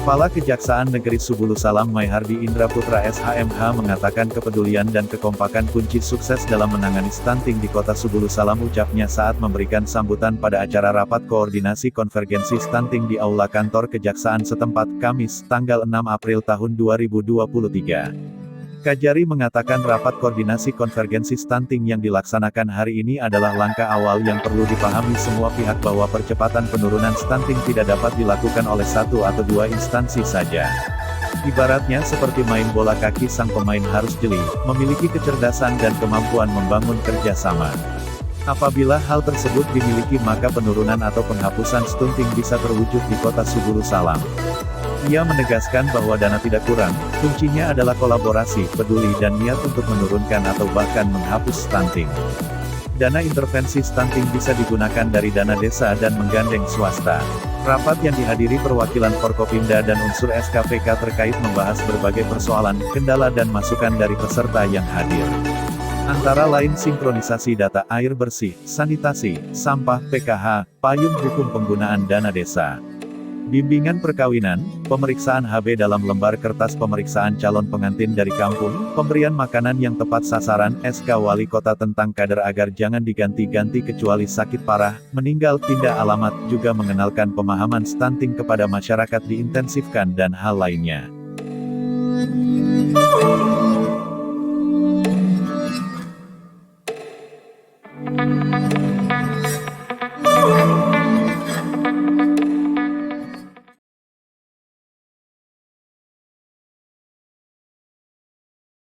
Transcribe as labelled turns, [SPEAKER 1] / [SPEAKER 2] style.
[SPEAKER 1] Kepala Kejaksaan Negeri Subulu Salam Maihardi Indra Putra SHMH mengatakan kepedulian dan kekompakan kunci sukses dalam menangani stunting di Kota Subulu Salam, ucapnya saat memberikan sambutan pada acara rapat koordinasi konvergensi stunting di Aula Kantor Kejaksaan setempat, Kamis, tanggal 6 April tahun 2023. Kajari mengatakan rapat koordinasi konvergensi stunting yang dilaksanakan hari ini adalah langkah awal yang perlu dipahami semua pihak bahwa percepatan penurunan stunting tidak dapat dilakukan oleh satu atau dua instansi saja. Ibaratnya seperti main bola kaki, sang pemain harus jeli, memiliki kecerdasan dan kemampuan membangun kerjasama. Apabila hal tersebut dimiliki maka penurunan atau penghapusan stunting bisa terwujud di Kota Subulu Salam. Ia menegaskan bahwa dana tidak kurang, kuncinya adalah kolaborasi, peduli dan niat untuk menurunkan atau bahkan menghapus stunting. Dana intervensi stunting bisa digunakan dari dana desa dan menggandeng swasta. Rapat yang dihadiri perwakilan Forkopimda dan unsur SKPK terkait membahas berbagai persoalan, kendala dan masukan dari peserta yang hadir. Antara lain sinkronisasi data air bersih, sanitasi, sampah, PKH, payung hukum penggunaan dana desa. Bimbingan perkawinan, pemeriksaan HB dalam lembar kertas pemeriksaan calon pengantin dari kampung, pemberian makanan yang tepat sasaran, SK Wali Kota tentang kader agar jangan diganti-ganti kecuali sakit parah, meninggal, pindah alamat, juga mengenalkan pemahaman stunting kepada masyarakat diintensifkan dan hal lainnya.